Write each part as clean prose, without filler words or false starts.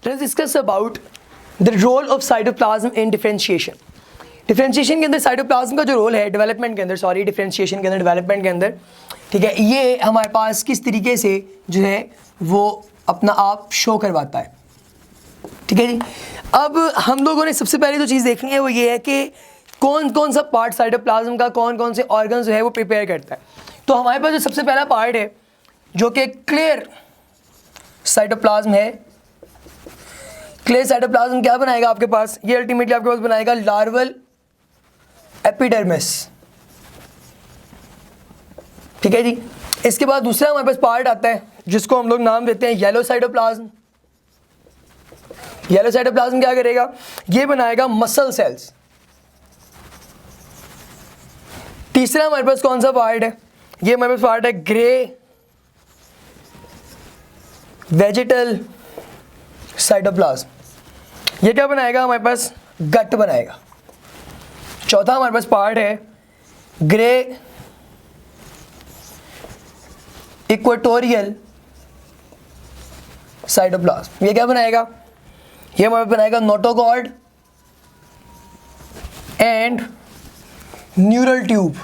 Let's discuss about the role of cytoplasm in differentiation. Differentiation के अंदर cytoplasm का जो रोल है डेवलपमेंट के अंदर, सॉरी डिफरेंशिएशन के अंदर, डेवलपमेंट के अंदर, ठीक है, ये हमारे पास किस तरीके से जो है वो अपना आप शो करवाता है। ठीक है जी। अब हम लोगों ने सबसे पहले जो चीज़ देखनी है वो ये है कि कौन कौन सा पार्ट साइटोप्लाज्म का, कौन कौन से ऑर्गन जो है वो प्रिपेयर करता है। तो हमारे पास जो सबसे पहला पार्ट है जो कि क्लियर साइटोप्लाज्म है। क्लियर साइटोप्लाज्म क्या बनाएगा आपके पास, ये अल्टीमेटली आपके पास बनाएगा लार्वल एपिडर्मिस। ठीक है जी। इसके बाद दूसरा हमारे पास पार्ट आता है जिसको हम लोग नाम देते हैं येलो साइटोप्लाज्म। येलो साइटोप्लाज्म क्या करेगा, ये बनाएगा मसल सेल्स। तीसरा हमारे पास कौन सा पार्ट है, ये हमारे पास पार्ट है ग्रे वेजिटल साइटोप्लाज्म। ये क्या बनाएगा, हमारे पास गट बनाएगा। चौथा हमारे पास पार्ट है ग्रे इक्वेटोरियल साइटोप्लाज्म। ये क्या बनाएगा, ये हमारे पास बनाएगा नोटोकॉर्ड एंड न्यूरल ट्यूब।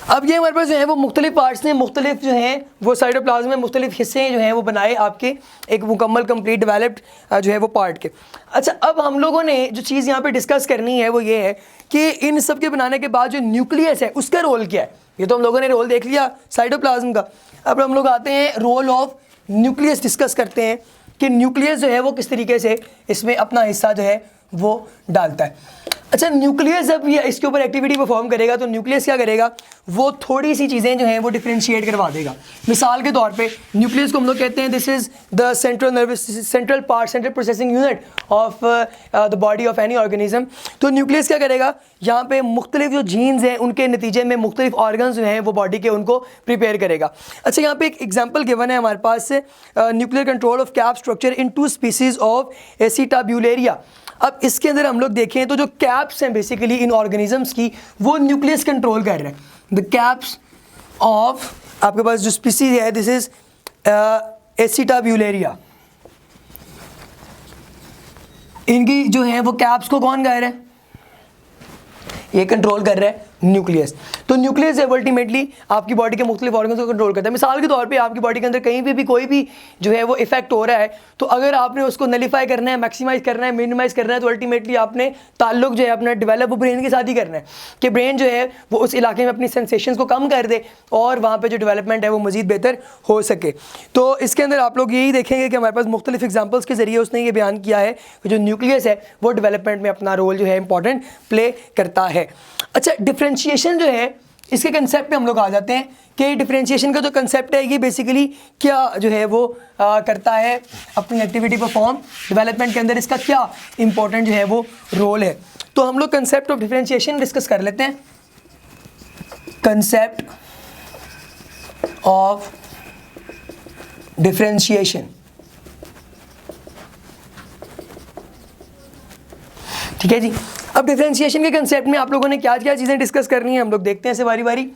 अब ये हमारे पास जो है वो मुख्तलिफ पार्ट्स ने, मुख्तलिफ जो हैं वो साइटोप्लाज्म में मुख्तलिफ हिस्से जो हैं वो बनाए आपके एक मुकम्मल कंप्लीट डेवलप्ड जो है वो पार्ट के। अच्छा, अब हम लोगों ने जो चीज़ यहाँ पे डिस्कस करनी है वो ये है कि इन सब के बनाने के बाद जो न्यूक्लियस है उसका रोल क्या है। ये तो हम लोगों ने रोल देख लिया साइटोप्लाज्म का। अब हम लोग आते हैं रोल ऑफ न्यूक्लियस डिस्कस करते हैं कि न्यूक्लियस जो है वो किस तरीके से इसमें अपना हिस्सा जो है वो डालता है। अच्छा, न्यूक्लियस जब ये इसके ऊपर एक्टिविटी परफॉर्म करेगा तो न्यूक्लियस क्या करेगा, वो थोड़ी सी चीज़ें जो हैं वो डिफरेंशिएट करवा देगा। मिसाल के तौर पे न्यूक्लियस को हम लोग कहते हैं this is the central processing unit of the body of any organism. तो न्यूक्लियस क्या करेगा, यहाँ पे मुख्तलिफ जो जीन्स हैं उनके नतीजे में मुख्तलिफ ऑर्गन्स जो हैं वो बॉडी के उनको प्रिपेयर करेगा। अच्छा, यहाँ पे एक एग्जाम्पल गिवन है हमारे पास, nuclear control of cap structure in 2 species of acetabularia. अब इसके अंदर हम लोग देखें तो जो कैप्स हैं बेसिकली इन ऑर्गेनिजम्स की, वो न्यूक्लियस कंट्रोल कर रहे हैं। द कैप्स ऑफ आपके पास जो स्पीसीज है दिस इज एसिटाब्यूलेरिया, इनकी जो है वो कैप्स को कौन कर रहा है, ये कंट्रोल कर रहा है न्यूक्लियस। तो न्यूक्लियस है अल्टीमेटली आपकी बॉडी के मुख्तलिफ ऑर्गन्स को कंट्रोल करता है। मिसाल के तौर पे आपकी बॉडी के अंदर कहीं पे भी कोई भी जो है वो इफेक्ट हो रहा है, तो अगर आपने उसको नलीफाई करना है, मैक्सिमाइज करना है, मिनिमाइज करना है, तो अल्टीमेटली आपने ताल्लुक जो है अपना डेवलप वो ब्रेन के साथ ही करना है कि ब्रेन जो है वो उस इलाके में अपनी सेंसेशंस को कम कर दे और वहाँ पर जो डेवलपमेंट है वो मज़ीद बेहतर हो सके। तो इसके अंदर आप लोग यही देखेंगे कि हमारे पास मुख्तलिफ एग्जाम्पल्स के ज़रिए उसने ये बयान किया है कि जो न्यूक्लियस है वो डेवलपमेंट में अपना रोल जो है इंपॉर्टेंट प्ले करता है। अच्छा, डिफरेंशिएशन जो है इसके कंसेप्ट पे हम लोग आ जाते हैं कि डिफरेंशिएशन का जो कंसेप्ट है ये बेसिकली क्या जो है वो करता है अपनी एक्टिविटी परफॉर्म डेवलपमेंट के अंदर, इसका क्या इंपॉर्टेंट जो है वो रोल है। तो हम लोग कंसेप्ट ऑफ डिफरेंशिएशन डिस्कस कर लेते हैं। कंसेप्ट ऑफ डिफरेंशिएशन, ठीक है जी। अब डिफरेंशिएशन के कंसेप्ट में आप लोगों ने क्या क्या चीज़ें डिस्कस करनी है हम लोग देखते हैं से बारी बारी।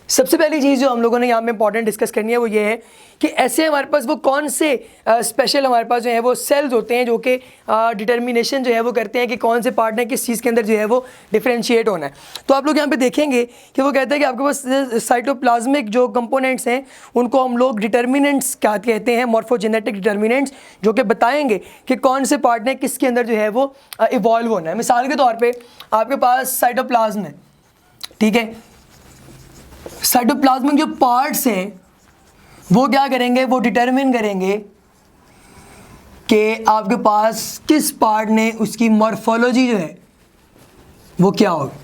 सबसे पहली चीज़ जो हम लोगों ने यहाँ पे इंपॉर्टेंट डिस्कस करनी है वो ये है कि ऐसे हमारे पास वो कौन से स्पेशल हमारे पास जो है वो सेल्स होते हैं जो कि डिटर्मिनेशन जो है वो करते हैं कि कौन से पार्ट ने किस चीज़ के अंदर जो है वो डिफरेंशिएट होना है। तो आप लोग यहाँ पे देखेंगे कि वो कहते हैं कि आपके पास साइटोप्लाज्मिक जो कंपोनेंट्स हैं उनको हम लोग डिटर्मिनेंट्स क्या कहते हैं, मॉर्फोजेनेटिक डिटर्मिनेंट्स, जो कि बताएंगे कि कौन से पार्ट ने किसके अंदर जो है वो इवॉल्व होना है। मिसाल के तौर पर आपके पास साइटोप्लाज्म है, ठीक है, साइटोप्लाज्मिक जो पार्ट्स हैं वो क्या करेंगे, वो डिटरमिन करेंगे कि आपके पास किस पार्ट ने उसकी मॉर्फोलॉजी जो है वो क्या होगी,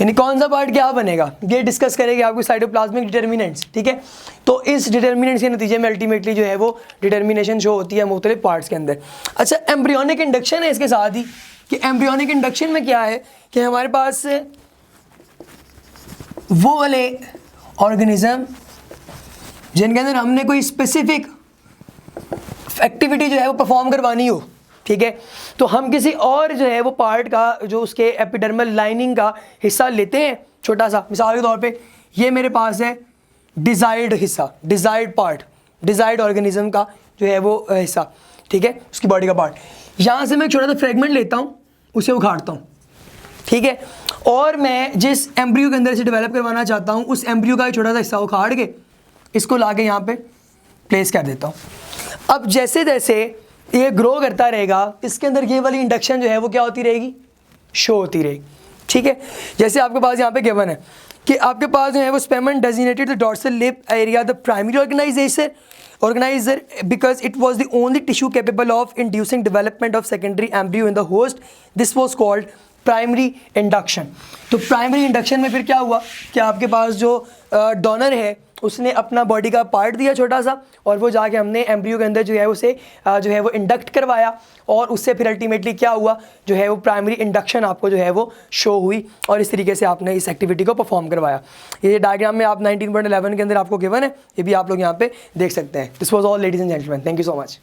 यानी कौन सा पार्ट क्या बनेगा, ये डिस्कस करेंगे आपको साइटोप्लाज्मिक डिटर्मिनेंट्स। ठीक है, तो इस डिटर्मिनेंट्स के नतीजे में अल्टीमेटली जो है वो डिटर्मिनेशन शो होती है मुख्तलिफ पार्ट्स के अंदर। अच्छा, एम्ब्रियोनिक इंडक्शन है इसके साथ ही, कि एम्ब्रियोनिक इंडक्शन में क्या है कि हमारे पास वो वाले ऑर्गेनिज्म जिनके अंदर हमने कोई स्पेसिफिक एक्टिविटी जो है वो परफॉर्म करवानी हो, ठीक है, तो हम किसी और जो है वो पार्ट का जो उसके एपिडर्मल लाइनिंग का हिस्सा लेते हैं छोटा सा। मिसाल के तौर पे ये मेरे पास है डिजायर्ड हिस्सा, डिजायर्ड पार्ट, डिजायर्ड ऑर्गेनिज्म का जो है वो हिस्सा, ठीक है, उसकी बॉडी का पार्ट। यहाँ से मैं एक छोटा सा फ्रेगमेंट लेता हूँ, उसे उखाड़ता हूँ, ठीक है, और मैं जिस एम्ब्रियो के अंदर से डेवलप करवाना चाहता हूँ उस एम्ब्रियो का एक छोटा सा हिस्सा उखाड़ के इसको ला के यहाँ पे प्लेस कर देता हूँ। अब जैसे जैसे ये ग्रो करता रहेगा इसके अंदर ये वाली इंडक्शन जो है वो क्या होती रहेगी, शो होती रहेगी, ठीक है। जैसे आपके पास यहाँ पे गिवन है कि आपके पास जो है वो Spemann designated the dorsal lip area the primary organizer because it was the only tissue capable of inducing development of secondary embryo in the host. This was called primary induction. तो primary induction में फिर क्या हुआ कि आपके पास जो donor है उसने अपना बॉडी का पार्ट दिया छोटा सा, और वो जाके हमने एम्ब्रियो के अंदर जो है उसे जो है वो इंडक्ट करवाया, और उससे फिर अल्टीमेटली क्या हुआ जो है वो प्राइमरी इंडक्शन आपको जो है वो शो हुई, और इस तरीके से आपने इस एक्टिविटी को परफॉर्म करवाया। ये डायग्राम में आप 19.11 के अंदर आपको गिवन है, ये भी आप लोग यहाँ पे देख सकते हैं। This was all ladies and gentleman, thank you so much.